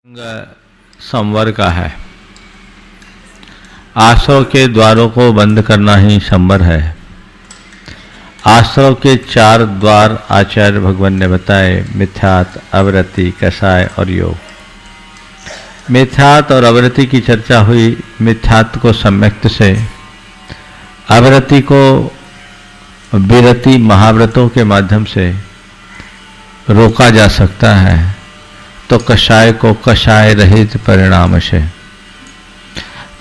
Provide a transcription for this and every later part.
संवर का है। आश्रव के द्वारों को बंद करना ही संवर है। आश्रव के 4 द्वार आचार्य भगवान ने बताए, मिथ्यात, अवरति, कषाय और योग। मिथ्यात और अवरति की चर्चा हुई। मिथ्यात को सम्यक्त से, अवरति को विरति महाव्रतों के माध्यम से रोका जा सकता है, तो कषाय को कषाय रहित परिणाम से।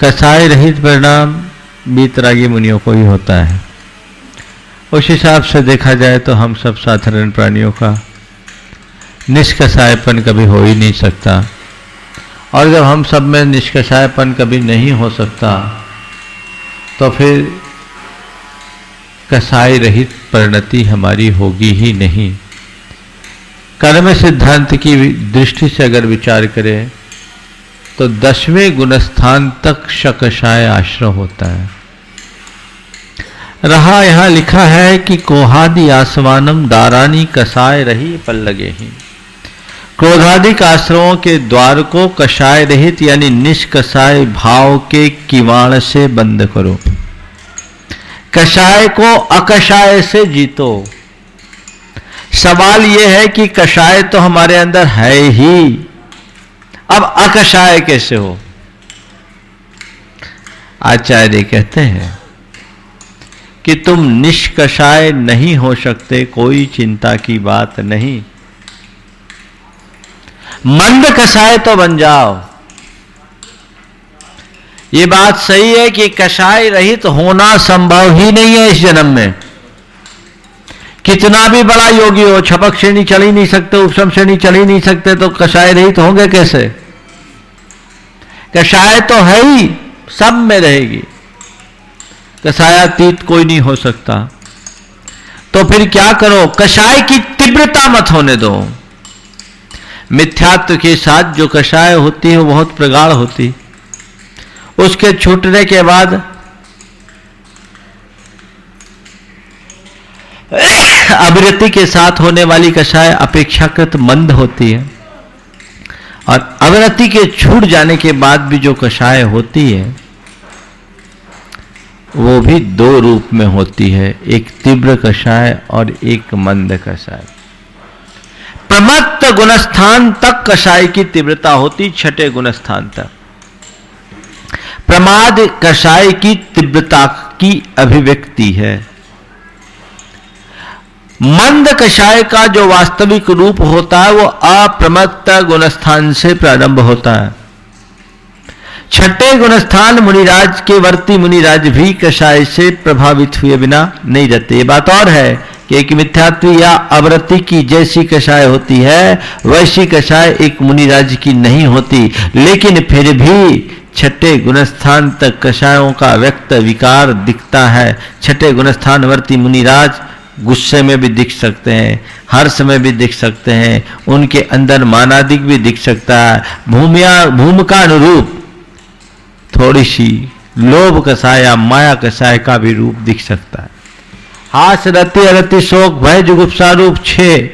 कषाय रहित परिणाम वीतरागी मुनियों को ही होता है। उस हिसाब से देखा जाए तो हम सब साधारण प्राणियों का निष्कषायपन कभी हो ही नहीं सकता, और जब हम सब में निष्कषायपन कभी नहीं हो सकता तो फिर कषाय रहित परिणति हमारी होगी ही नहीं। कर्म सिद्धांत की दृष्टि से अगर विचार करें तो 10वें गुणस्थान तक शकषाय आश्रय होता है। रहा यहां लिखा है कि कोहादि आसवानम दारानी कषाय रही पल्लगे ही। क्रोधादिक आश्रयों के द्वार को कषाय रहित यानी निष्कषाय भाव के किवाड़ से बंद करो। कषाय को अकषाय से जीतो। सवाल यह है कि कषाय तो हमारे अंदर है ही, अब अकषाय कैसे हो? आचार्य कहते हैं कि तुम निष्कषाय नहीं हो सकते, कोई चिंता की बात नहीं। मंद कषाय तो बन जाओ। ये बात सही है कि कषाय रहित होना संभव ही नहीं है इस जन्म में। कितना भी बड़ा योगी हो, छपक श्रेणी चल ही नहीं सकते, उपशम श्रेणी चल ही नहीं सकते, तो कषाय रहित होंगे कैसे? कषाय तो है ही, सब में रहेगी। कषायातीत कोई नहीं हो सकता। तो फिर क्या करो? कषाय की तीव्रता मत होने दो। मिथ्यात्व के साथ जो कषाय होती है वो बहुत प्रगाढ़ होती, उसके छूटने के बाद अविरति के साथ होने वाली कषाय अपेक्षाकृत मंद होती है, और अविरति के छूट जाने के बाद भी जो कषाय होती है वो भी 2 रूप में होती है, एक तीव्र कषाय और एक मंद कषाय। प्रमत्त गुणस्थान तक कषाय की तीव्रता होती, 6ठे गुणस्थान तक। प्रमाद कषाय की तीव्रता की अभिव्यक्ति है। मंद कषाय का जो वास्तविक रूप होता है वो अप्रमत्त गुणस्थान से प्रारंभ होता है। 6ठे गुणस्थान मुनिराज के वर्ती मुनिराज भी कषाय से प्रभावित हुए बिना नहीं रहते। ये बात और है कि एक मिथ्यात्व या अवरति की जैसी कषाय होती है वैसी कषाय एक मुनिराज की नहीं होती, लेकिन फिर भी 6ठे गुणस्थान तक कषायों का व्यक्त विकार दिखता है। 6ठे गुणस्थान वर्ती मुनिराज गुस्से में भी दिख सकते हैं, हर्ष में भी दिख सकते हैं, उनके अंदर मानादिक भी दिख सकता है। भूमिका अनुरूप थोड़ी सी लोभ कषाय या माया कषाय का भी रूप दिख सकता है। हास, रति, अरति, शोक, भय, जुगुप्सा रूप 6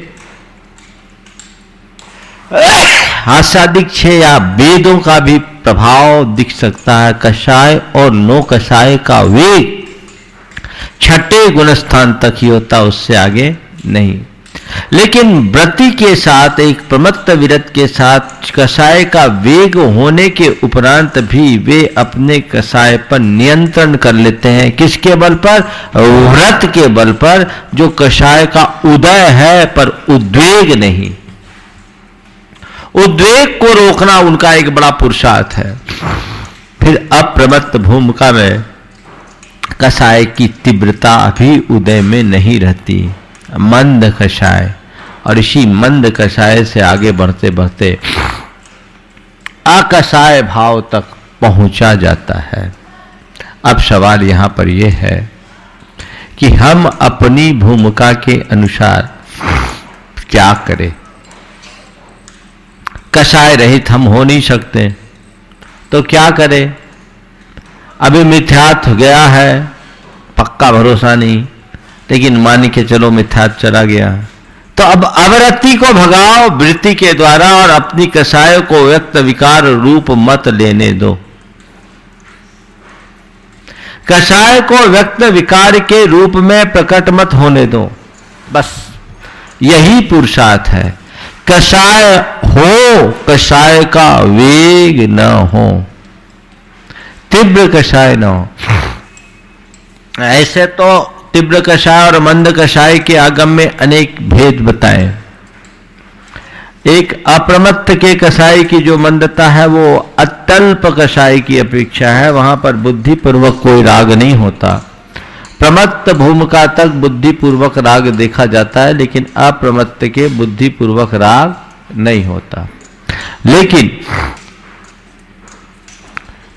हास्यादिक 6 या वेदों का भी प्रभाव दिख सकता है। कषाय और नो कषाय का वेग 6ठे गुणस्थान तक ही होता, उससे आगे नहीं। लेकिन व्रति के साथ, एक प्रमत्त विरत के साथ कषाय का वेग होने के उपरांत भी वे अपने कषाय पर नियंत्रण कर लेते हैं। किसके बल पर? व्रत के बल पर, जो कषाय का उदय है पर उद्वेग नहीं। उद्वेग को रोकना उनका एक बड़ा पुरुषार्थ है। फिर अप्रमत्त भूमिका में कषाय की तीव्रता भी उदय में नहीं रहती, मंद कषाय। और इसी मंद कषाय से आगे बढ़ते बढ़ते अकषाय भाव तक पहुंचा जाता है। अब सवाल यहां पर यह है कि हम अपनी भूमिका के अनुसार क्या करें? कषाय रहित हम हो नहीं सकते, तो क्या करें? अभी मिथ्यात्व गया है, पक्का भरोसा नहीं, लेकिन मान के चलो मिथ्यात्व चला गया, तो अब अवरति को भगाओ वृत्ति के द्वारा और अपनी कषाय को व्यक्त विकार रूप मत लेने दो। कषाय को व्यक्त विकार के रूप में प्रकट मत होने दो। बस यही पुरुषार्थ है। कषाय हो, कषाय का वेग न हो, तीव्र कषाय न हो। ऐसे तो तीव्र कषाय और मंद कषाय के आगम में अनेक भेद बताए। एक अप्रमत्त के कषाय की जो मंदता है वो अत्यल्प कषाय की अपेक्षा है, वहां पर बुद्धिपूर्वक कोई राग नहीं होता। प्रमत्त भूमिका तक बुद्धिपूर्वक राग देखा जाता है, लेकिन अप्रमत्त के बुद्धिपूर्वक राग नहीं होता। लेकिन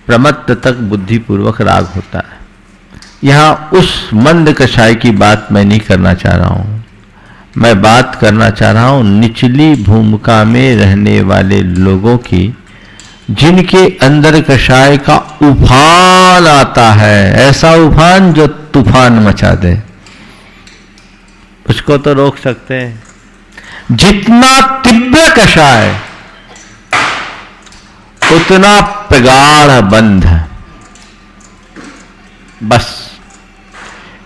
प्रमत्त तक बुद्धिपूर्वक राग होता है। यहां उस मंद कषाय की बात मैं नहीं करना चाह रहा हूं, मैं बात करना चाह रहा हूं निचली भूमिका में रहने वाले लोगों की, जिनके अंदर कषाय का उफान आता है, ऐसा उफान जो तूफान मचा दे। उसको तो रोक सकते हैं। जितना तीव्र कषाय उतना प्रगाढ़ बंध। बस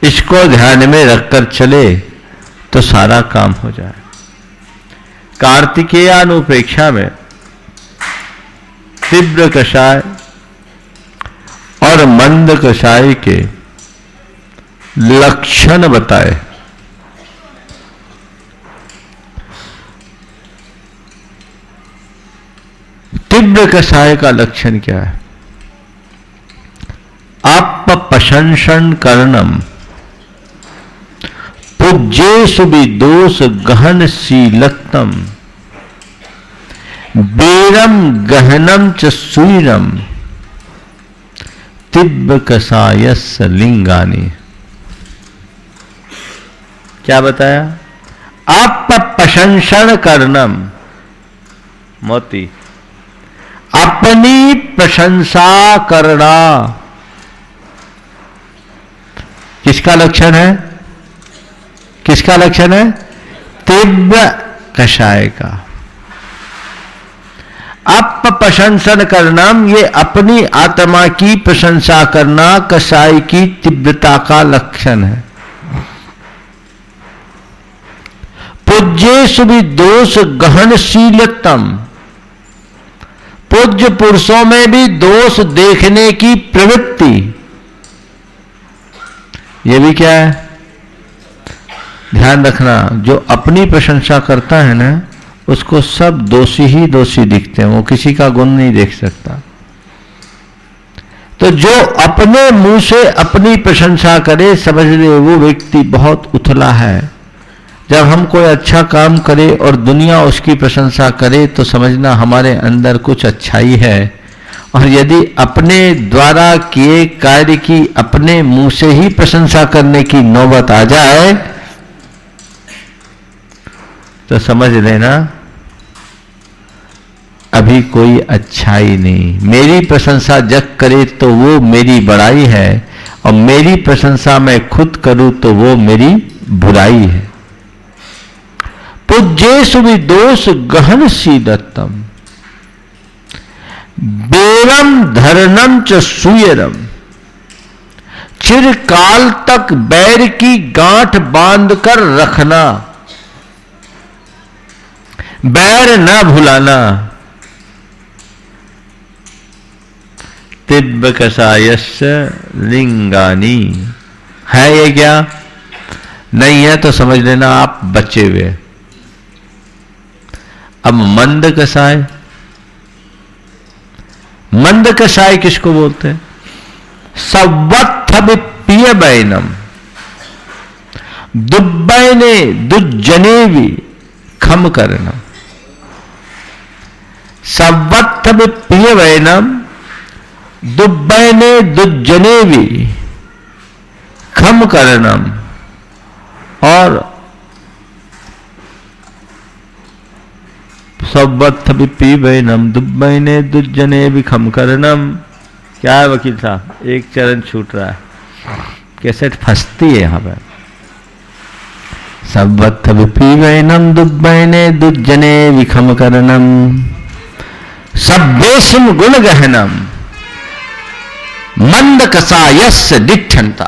इसको ध्यान में रखकर चले तो सारा काम हो जाए। कार्तिकेयानुपेक्षा में तीव्र कषाय और मंद कषाय के लक्षण बताए। तीव्र कषाय का लक्षण क्या है? अपप्रशंसन करणम पूज्येषु विदोष गहन शीलत्तम बेरम गहनम च सुरम तीव्र कषायस्य लिंगानि। क्या बताया? अपप्रशंसन करणम, मोती अपनी प्रशंसा करना किसका लक्षण है? किसका लक्षण है? तीव्र कषाय का। अपप्रशंसन करना, ये अपनी आत्मा की प्रशंसा करना कषाय की तीव्रता का लक्षण है। पूज्येषु विदोष गहनशीलतम, पूज्य पुरुषों में भी दोष देखने की प्रवृत्ति, ये भी क्या है? ध्यान रखना, जो अपनी प्रशंसा करता है ना, उसको सब दोषी ही दोषी दिखते हैं, वो किसी का गुण नहीं देख सकता। तो जो अपने मुंह से अपनी प्रशंसा करे, समझ ले वो व्यक्ति बहुत उथला है। जब हम कोई अच्छा काम करे और दुनिया उसकी प्रशंसा करे तो समझना हमारे अंदर कुछ अच्छाई है। और यदि अपने द्वारा किए कार्य की अपने मुंह से ही प्रशंसा करने की नौबत आ जाए तो समझ लेना अभी कोई अच्छाई नहीं। मेरी प्रशंसा जग करे तो वो मेरी बड़ाई है, और मेरी प्रशंसा मैं खुद करूं तो वो मेरी बुराई है। पूज्येषु विदोष गहनशीलतम बेरम धरणम च सुयरम, चिरकाल तक बैर की गांठ बांधकर रखना, बैर न भुलाना। तीव्र कषायस्य लिंगानि, है ये क्या? नहीं है तो समझ लेना आप बचे हुए। अब मंद कषाय, मंद कषाय किसको बोलते हैं? सवत्थ विप्रिय बैनम दुब्बैने दुज्जनेवि खम करना। सवत्थ विप्रिय बैनम दुब्बैने दुज्जनेवि खम करनम, और सवत्थ विप्रिय बैनम दुब्बैने दुज्जनेवि खम करनम। क्या है वकील साहब? एक चरण छूट रहा है, कैसेट फंसती है यहां पर। सब्बत्थ विपीवैनम दुब्बैने दुज्जने विखम करणम सब्बेसिम गुण गहनम मंद कसायस्य दिठंता।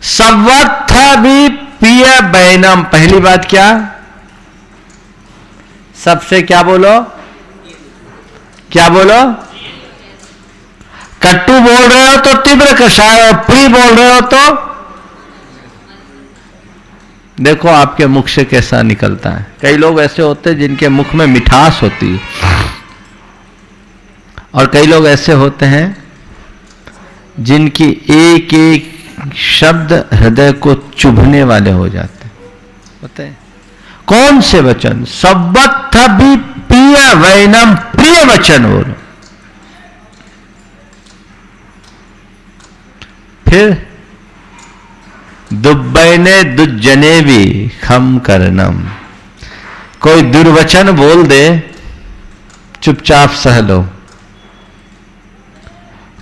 सब्बत्थ विपीय बैनम, पहली बात क्या? सबसे क्या बोलो? क्या बोलो? कट्टू बोल रहे हो तो तीव्र कषाय, और प्रिय बोल रहे हो तो देखो आपके मुख से कैसा निकलता है। कई लोग ऐसे होते हैं जिनके मुख में मिठास होती है, और कई लोग ऐसे होते हैं जिनकी एक एक शब्द हृदय को चुभने वाले हो जाते हैं। कौन से वचन? सब्बत्थ भी प्रिय वैनम, प्रिय वचन बोलो। फिर दुब्बैने दुज्जने भी खम करनम, कोई दुर्वचन बोल दे चुपचाप सह लो,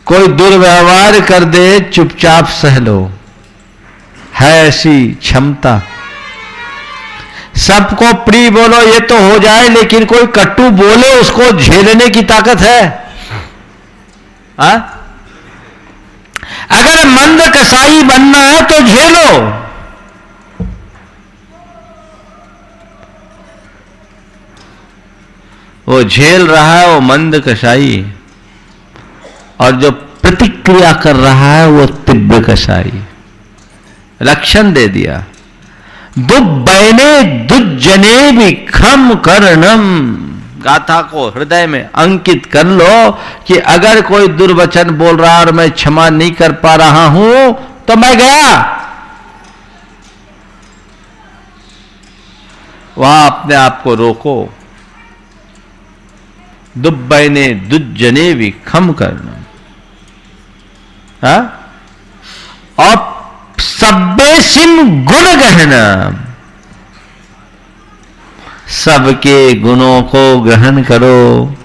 कोई दुर्व्यवहार कर दे चुपचाप सह लो, है ऐसी क्षमता। सबको प्रिय बोलो ये तो हो जाए, लेकिन कोई कट्टू बोले उसको झेलने की ताकत है? अगर मंद कसाई बनना है तो झेलो। वो झेल रहा है वो मंद कसाई, और जो प्रतिक्रिया कर रहा है वो तीव्र कसाई। लक्षण दे दिया, दुब्बैने दुज्जने भी खम करणम। गाथा को हृदय में अंकित कर लो कि अगर कोई दुर्वचन बोल रहा और मैं क्षमा नहीं कर पा रहा हूं तो मैं गया। वहां अपने आप को रोको। दुब्बैने दुज्जने भी खम करना। और सब्बेसिम गुण गहना, सबके गुणों को ग्रहण करो।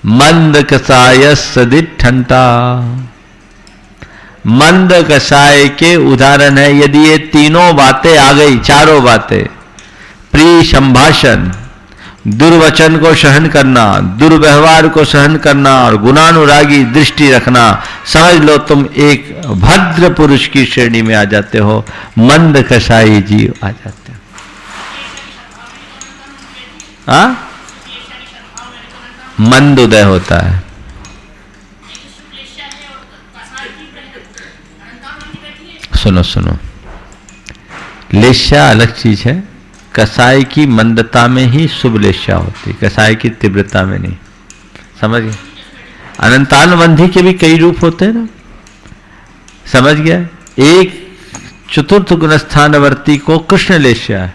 मंद कसाय सदिठंता, मंद कसाय के उदाहरण है। यदि ये तीनों बातें आ गई, चारों बातें, प्रिय संभाषण, दुर्वचन को सहन करना, दुर्व्यवहार को सहन करना और गुणानुरागी दृष्टि रखना, समझ लो तुम एक भद्र पुरुष की श्रेणी में आ जाते हो, मंद कसाई जीव आ जाते हो। मंद उदय होता है। सुनो सुनो, लेस्या अलग चीज है। कसाई की मंदता में ही शुभ लेस्या होती, कसाई की तीव्रता में नहीं। समझ गए? अनंतानुबंधी के भी कई रूप होते हैं ना, समझ गया? एक चतुर्थ गुणस्थानवर्ती को कृष्ण लेस्या है,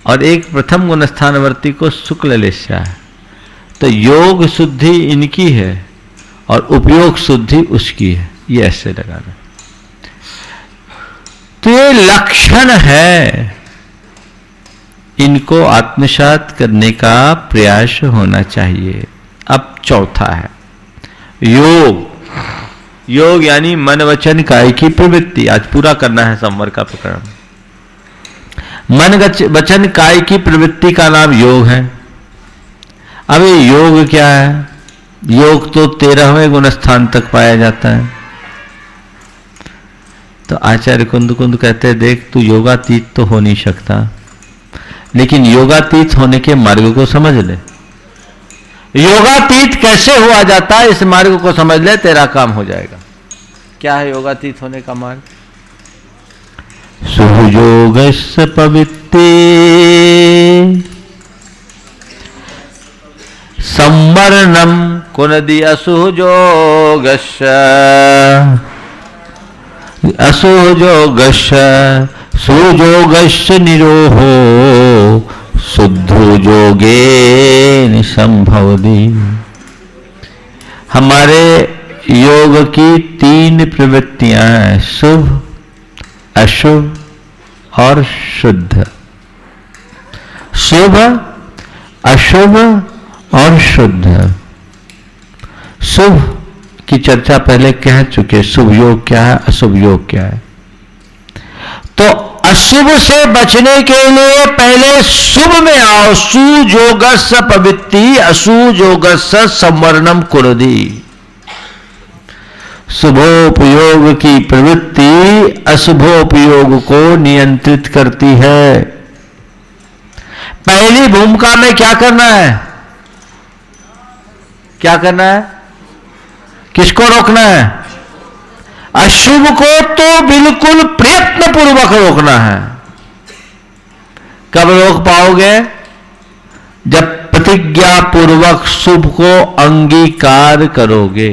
और एक प्रथम गुणस्थानवर्ती को शुक्ल लेस्या है। तो योग शुद्धि इनकी है और उपयोग शुद्धि उसकी है। ये ऐसे लगाना। तो ये लक्षण है, इनको आत्मसात करने का प्रयास होना चाहिए। अब चौथा है योग। योग यानी मन वचन काय की प्रवृत्ति। आज पूरा करना है संवर का प्रकरण। मन वचन काय की प्रवृत्ति का नाम योग है। अब ये योग क्या है? योग तो 13वें गुणस्थान तक पाया जाता है। तो आचार्य कुंद कहते हैं, देख तू योगातीत तो हो नहीं सकता, लेकिन योगातीत होने के मार्ग को समझ ले। योगातीत कैसे हुआ जाता है, इस मार्ग को समझ ले, तेरा काम हो जाएगा। क्या है योगातीत होने का मार्ग? सुयोगस्य पवित्ते संवरणम कुनदी असुयोगस्य असुयोगस्य सुयोगस्य निरोहो शुद्धो योगे संभवति। हमारे योग की 3 प्रवृत्तियां हैं, शुभ, अशुभ और शुद्ध। शुभ, अशुभ और शुद्ध। शुभ की चर्चा पहले कह चुके। शुभ योग क्या है, अशुभ योग क्या है। तो अशुभ से बचने के लिए पहले शुभ में आओ। सुयोगस्य पवित्ति अशुयोगस्य संवरणम कुरुधि। शुभोपयोग की प्रवृत्ति अशुभोपयोग को नियंत्रित करती है। पहली भूमिका में क्या करना है, क्या करना है, किसको रोकना है? अशुभ को तो बिल्कुल प्रयत्न पूर्वक रोकना है। कब रोक पाओगे? जब प्रतिज्ञा पूर्वक शुभ को अंगीकार करोगे।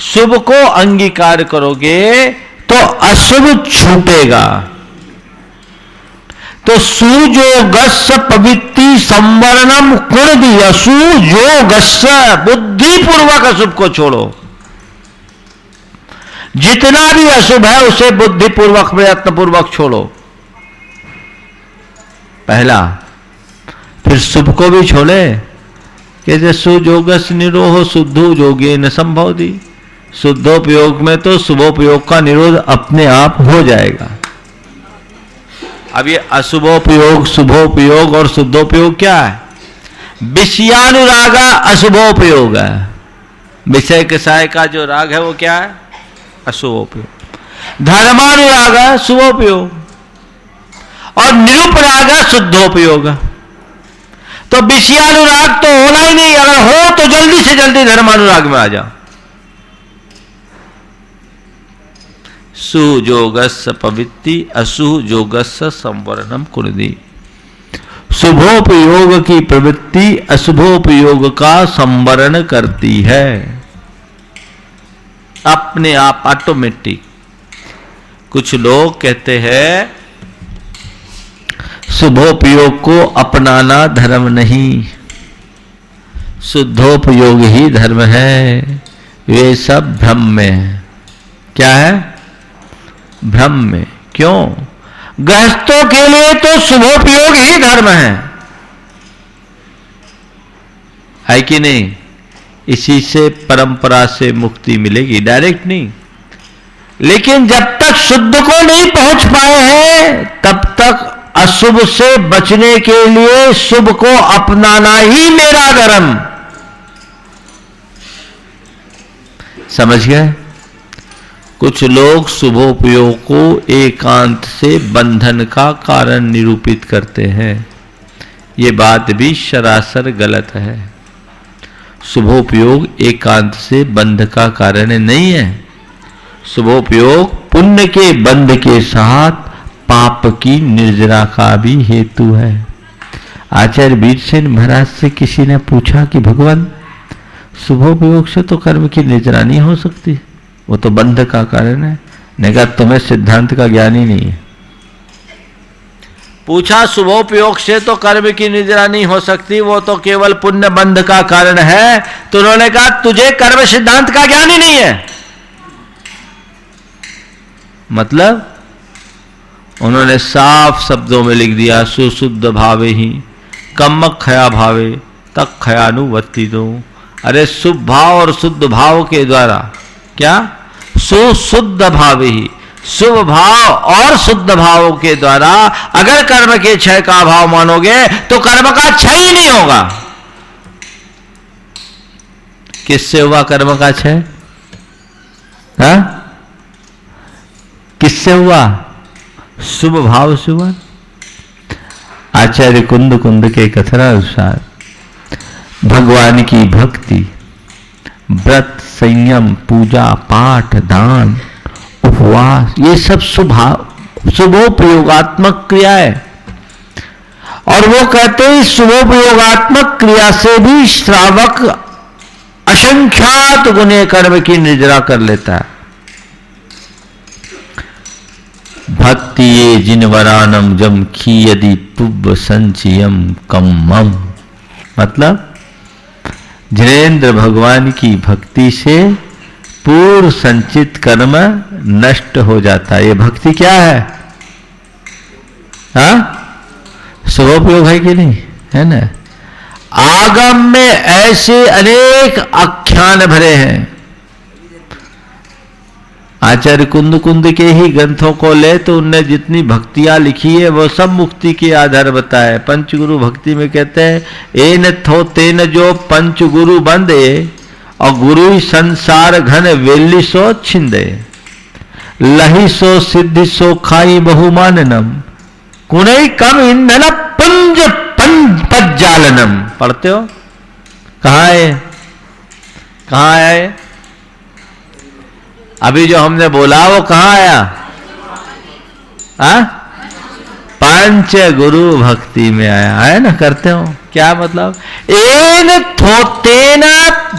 शुभ को अंगीकार करोगे तो अशुभ छूटेगा। तो सुयोगस्य पवित्ति संवरणम कुरुधि। असुयोगस्य, बुद्धिपूर्वक अशुभ को छोड़ो। जितना भी अशुभ है उसे बुद्धिपूर्वक प्रयत्न पूर्वक छोड़ो, पहला। फिर शुभ को भी छोड़े। कैसे? सुयोगस्य निरोह शुद्धो योगे न संभवति। शुद्धोपयोग में तो शुभोपयोग का निरोध अपने आप हो जाएगा। अब ये अशुभोपयोग, शुभोपयोग और शुद्धोपयोग क्या है? विषयानुराग अशुभोपयोग है। विषय के साय का जो राग है वो क्या है? अशुभोपयोग। धर्मानुराग शुभोपयोग और निरुपराग शुद्धोपयोग। तो विषयानुराग तो होना ही नहीं। अगर हो तो जल्दी से जल्दी धर्मानुराग में आ जाओ। सुयोगस्य पवित्ति अशुयोगस्य संवरणम कुरुधि। शुभोपयोग की प्रवृत्ति अशुभोपयोग का संवरण करती है, अपने आप, ऑटोमेटिक। कुछ लोग कहते हैं शुभोपयोग को अपनाना धर्म नहीं, शुद्धोपयोग ही धर्म है। वे सब भ्रम में है। क्या है? भ्रम में। क्यों? गृहस्थों के लिए तो शुभोपयोग ही धर्म है कि नहीं? इसी से परंपरा से मुक्ति मिलेगी, डायरेक्ट नहीं। लेकिन जब तक शुद्ध को नहीं पहुंच पाए हैं तब तक अशुभ से बचने के लिए शुभ को अपनाना ही मेरा धर्म। समझ गए? कुछ लोग शुभोपयोग को एकांत से बंधन का कारण निरूपित करते हैं। ये बात भी सरासर गलत है। शुभोपयोग एकांत से बंध का कारण नहीं है। शुभोपयोग पुण्य के बंध के साथ पाप की निर्जरा का भी हेतु है। आचार्य वीरसेन महाराज से किसी ने पूछा कि भगवान, शुभोपयोग से तो कर्म की निर्जरा नहीं हो सकती, वो तो बंध का कारण है। ने कहा तुम्हें सिद्धांत का ज्ञान ही नहीं है। पूछा शुभोपयोग से तो कर्म की निर्जरा नहीं हो सकती, वो तो केवल पुण्य बंध का कारण है। तो उन्होंने कहा तुझे कर्म सिद्धांत का ज्ञान ही नहीं है। मतलब उन्होंने साफ शब्दों में लिख दिया, सुशुद्ध भावे ही कम्मक खया भावे तक खयानुवत्ति दो। अरे शुभ भाव और शुद्ध भाव के द्वारा क्या? सुशुद्ध भाव ही, शुभ भाव और शुद्ध भाव के द्वारा अगर कर्म के क्षय का भाव मानोगे तो कर्म का क्षय ही नहीं होगा। किससे हुआ कर्म का क्षय? किससे हुआ? शुभ भाव से हुआ। आचार्य कुंद के कथनानुसार भगवान की भक्ति, व्रत, संयम, पूजा, पाठ, दान, उपवास, ये सब शुभोपयोगात्मक क्रिया है। और वो कहते हैं शुभोपयोगात्मक क्रिया से भी श्रावक असंख्यात गुने कर्म की निर्जरा कर लेता है। भक्ति ये जिनवरानम जम खीयदि पुब्ब संचयम कम्मम। मतलब जिनेन्द्र भगवान की भक्ति से पूर्व संचित कर्म नष्ट हो जाता है। ये भक्ति क्या है? शुभोपयोग है कि नहीं? है ना? आगम में ऐसे अनेक आख्यान छान भरे हैं। आचार्य कुंद के ही ग्रंथों को ले तो उनने जितनी भक्तियां लिखी है वो सब मुक्ति के आधार बताए। पंचगुरु भक्ति में कहते हैं, एन थो तेन जो पंचगुरु बंदे और गुरु संसार घन वेली सो छिंदे, लही सो सिद्धि सो खाई बहुमाननम, कुनई कम इंधन पुंज पज्जालनम। पढ़ते हो? कहाँ है? कहाँ है? अभी जो हमने बोला वो कहाँ आया? पंच गुरु भक्ति में आया है ना। करते हो क्या मतलब? एन थोतेन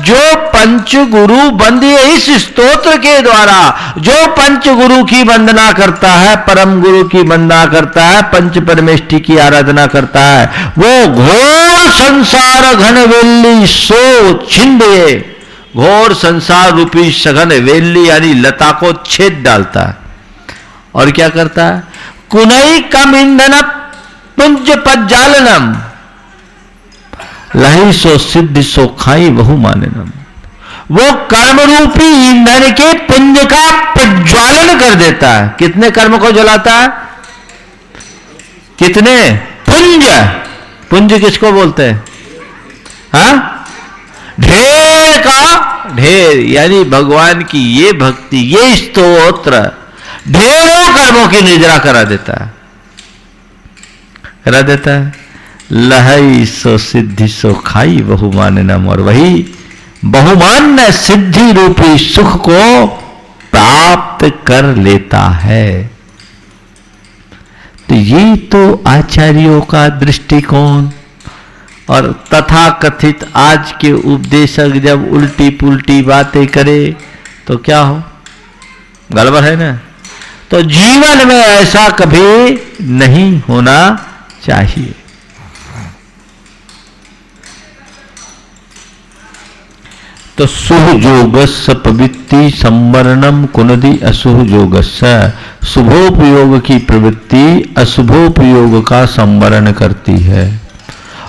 जो पंच गुरु बंदी, इस स्तोत्र के द्वारा जो पंच गुरु की वंदना करता है, परम गुरु की वंदना करता है, पंच परमेष्टि की आराधना करता है, वो घोर संसार घन वेली सो छिंदे, घोर संसार रूपी सघन वेली यानी लता को छेद डालता है। और क्या करता है? कुनई कम ईंधन पुंज पज्जालनम, लही सो सिद्धि सो खाई बहुमाननम। वो कर्म रूपी ईंधन के पुंज का प्रज्वालन कर देता है। कितने कर्म को जलाता है? कितने? पुंज। पुंज किसको बोलते हैं? हाँ, ढेर का ढेर, यानी भगवान की ये भक्ति, ये स्तोत्र ढेरों कर्मों की निद्रा करा देता है, करा देता है। लहई सो सिद्धि सो खाई बहुमाननम, और वही बहुमान्य सिद्धि रूपी सुख को प्राप्त कर लेता है। तो ये तो आचार्यों का दृष्टिकोण। और तथा कथित आज के उपदेशक जब उल्टी पुल्टी बातें करे तो क्या हो? गड़बड़ है ना। तो जीवन में ऐसा कभी नहीं होना चाहिए। तो सुहजोगस्य प्रवृत्ति संवरणम कुनदी असुहजोगस्य, शुभोपयोग की प्रवृत्ति अशुभोपयोग का संवरण करती है।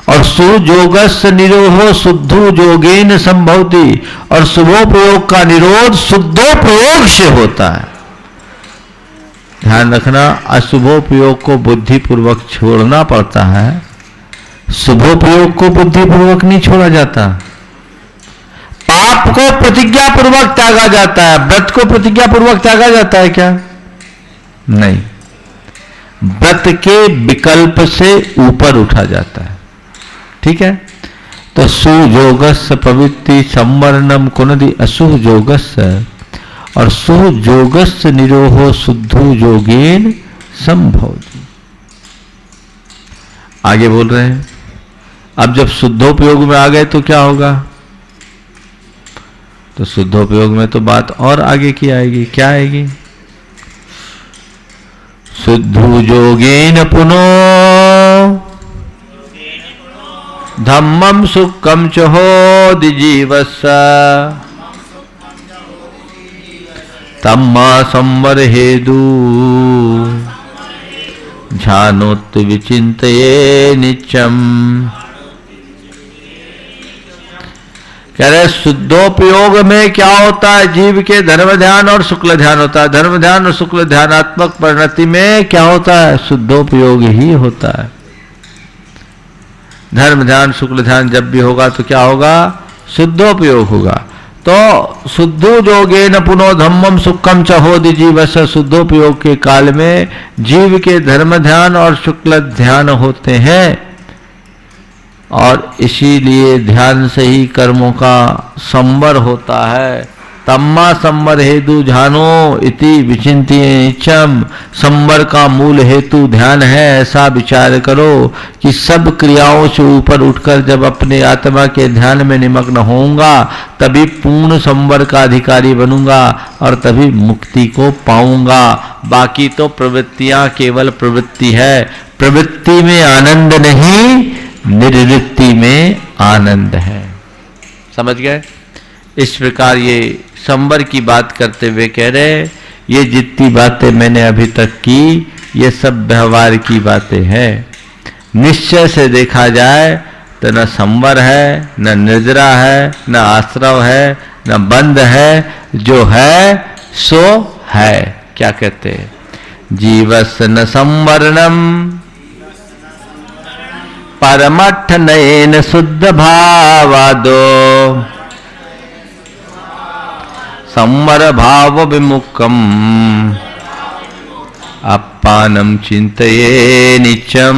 और सुजोगस्य निरोधो शुद्धो जोगेन संभवति, और शुभोपयोग का निरोध शुद्धोपयोग से होता है। ध्यान रखना, अशुभोपयोग को बुद्धिपूर्वक छोड़ना पड़ता है, शुभोपयोग को बुद्धिपूर्वक नहीं छोड़ा जाता। पाप को प्रतिज्ञा पूर्वक त्यागा जाता है, व्रत को प्रतिज्ञा पूर्वक त्यागा जाता है क्या? नहीं, व्रत के विकल्प से ऊपर उठा जाता है। ठीक है। तो सुजोगस्य प्रवृत्ति संवरणम कुनदी असुजोगस्य, और सुजोगस्य निरोहो शुद्धो योगेन संभवति। आगे बोल रहे हैं, अब जब शुद्धोपयोग में आ गए तो क्या होगा? तो शुद्धोपयोग में तो बात और आगे की आएगी। क्या आएगी? शुद्धो योगेन पुनो धम्मम सुखम च होदि जीवस्य, तम्मा संवर हेदु ध्यानोत्त विचिंतये नित्यम। कह रहे शुद्धोपयोग में क्या होता है? जीव के धर्म ध्यान और शुक्ल ध्यान होता है। धर्म ध्यान और शुक्ल ध्यानात्मक परिणति में क्या होता है? शुद्धोपयोग ही होता है। धर्म ध्यान शुक्ल ध्यान जब भी होगा तो क्या होगा? शुद्धोपयोग होगा। तो शुद्धो योगेन पुनो धम्मम सुखम च होदि जीवस्य, शुद्धोपयोग के काल में जीव के धर्म ध्यान और शुक्ल ध्यान होते हैं, और इसीलिए ध्यान से ही कर्मों का संवर होता है। तम्मा संवर हेतु ध्यानो इति विचिंत्येचम, संवर का मूल हेतु ध्यान है, ऐसा विचार करो कि सब क्रियाओं से ऊपर उठकर जब अपने आत्मा के ध्यान में निमग्न होऊंगा तभी पूर्ण संवर का अधिकारी बनूंगा और तभी मुक्ति को पाऊंगा। बाकी तो प्रवृत्तियां केवल प्रवृत्ति है, प्रवृत्ति में आनंद नहीं, निर्वृत्ति में आनंद है। समझ गए? इस प्रकार ये संवर की बात करते हुए कह रहे, ये जितनी बातें मैंने अभी तक की ये सब व्यवहार की बातें हैं। निश्चय से देखा जाए तो न संवर है, न निर्जरा है, न आश्रव है, न बंध है, जो है सो है। क्या कहते हैं? जीवस न संवरणम परमठ नयन शुद्ध भावादो संवर भाव विमुखम अपानम चिंतये नित्यम।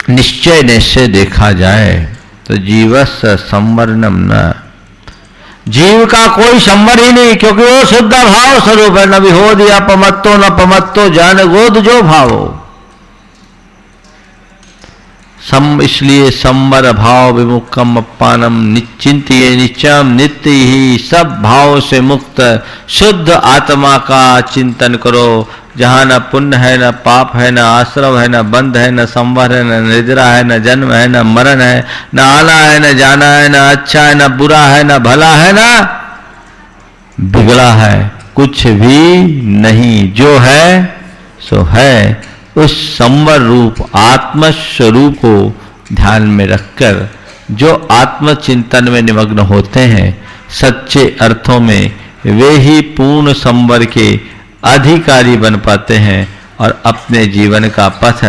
निश्चय निश्चय देखा जाए तो जीवस संवरणम न, जीव का कोई संवर ही नहीं, क्योंकि वो शुद्ध भाव स्वरूप है। न विहोद या पमत्तो न पमत्तो जान गोद जो भावो। इसलिए संवर भाव विमुक्तम अपानम निश्चिंतिये नित्यम, नित्य ही सब भाव से मुक्त शुद्ध आत्मा का चिंतन करो, जहाँ न पुण्य है, न पाप है, न आश्रव है, न बंध है, न संवर है, न निद्रा है, न जन्म है, न मरण है, न आना है, न जाना है, न अच्छा है, न बुरा है, न भला है, न बिगड़ा है, कुछ भी नहीं। जो है सो है। उस संवर रूप आत्म स्वरूप को ध्यान में रखकर जो आत्म चिंतन में निमग्न होते हैं, सच्चे अर्थों में वे ही पूर्ण संवर के अधिकारी बन पाते हैं और अपने जीवन का पथ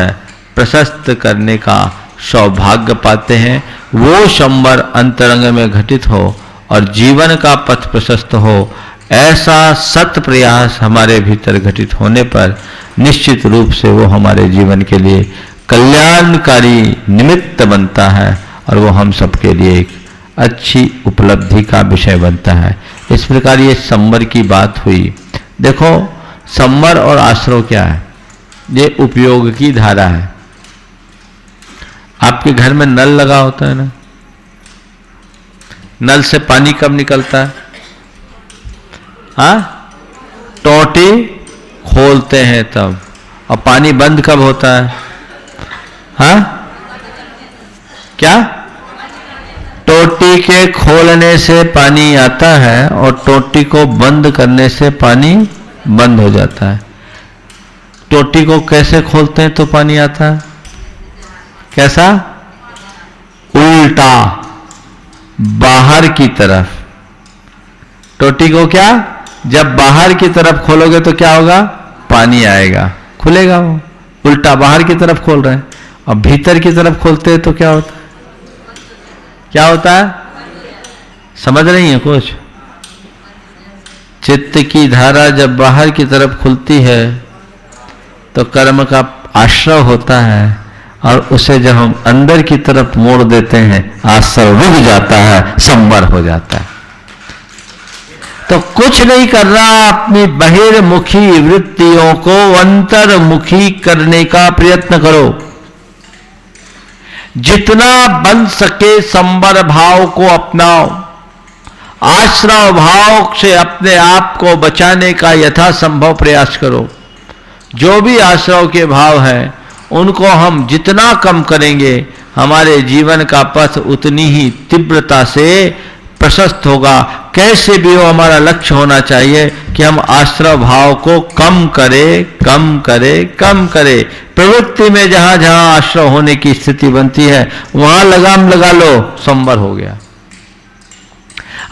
प्रशस्त करने का सौभाग्य पाते हैं। वो संवर अंतरंग में घटित हो और जीवन का पथ प्रशस्त हो, ऐसा सत प्रयास हमारे भीतर घटित होने पर निश्चित रूप से वो हमारे जीवन के लिए कल्याणकारी निमित्त बनता है और वो हम सबके लिए एक अच्छी उपलब्धि का विषय बनता है। इस प्रकार ये संवर की बात हुई। देखो, संवर और आश्रव क्या है? ये उपयोग की धारा है। आपके घर में नल लगा होता है ना, नल से पानी कब निकलता है? हाँ, टोटी खोलते हैं तब। और पानी बंद कब होता है? हाँ, क्या? टोटी के खोलने से पानी आता है और टोटी को बंद करने से पानी बंद हो जाता है। टोटी को कैसे खोलते हैं तो पानी आता है? कैसा? उल्टा, बाहर की तरफ। टोटी को क्या, जब बाहर की तरफ खोलोगे तो क्या होगा? पानी आएगा, खुलेगा। वो उल्टा बाहर की तरफ खोल रहे हैं। और भीतर की तरफ खोलते हैं तो क्या होता है? क्या होता है? समझ रही है कुछ? चित्त की धारा जब बाहर की तरफ खुलती है तो कर्म का आश्रय होता है, और उसे जब हम अंदर की तरफ मोड़ देते हैं, आश्रय रुक जाता है, संवर हो जाता है। तो कुछ नहीं कर रहा, अपनी बहिर्मुखी वृत्तियों को अंतर्मुखी करने का प्रयत्न करो। जितना बन सके संवर भाव को अपनाओ। आश्रव भाव से अपने आप को बचाने का यथासंभव प्रयास करो। जो भी आश्रव के भाव हैं उनको हम जितना कम करेंगे, हमारे जीवन का पथ उतनी ही तीव्रता से प्रशस्त होगा। कैसे भी हो, हमारा लक्ष्य होना चाहिए कि हम आश्रव भाव को कम करें, कम करें, कम करें। प्रवृत्ति में जहां जहां आश्रव होने की स्थिति बनती है वहां लगाम लगा लो, संवर हो गया।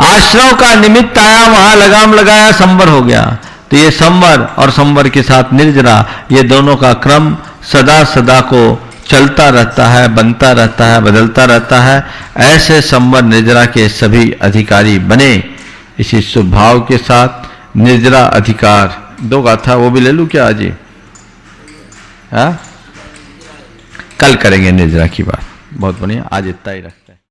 आश्रव का निमित्त आया, वहां लगाम लगाया, संवर हो गया। तो ये संवर और संवर के साथ निर्जरा, ये दोनों का क्रम सदा सदा को चलता रहता है, बनता रहता है, बदलता रहता है। ऐसे संवर निर्जरा के सभी अधिकारी बने। इसी स्वभाव के साथ निर्जरा अधिकार, दो गाथा वो भी ले लूं क्या आज? हाँ, कल करेंगे निर्जरा की बात। बहुत बढ़िया, आज इतना ही रखते हैं।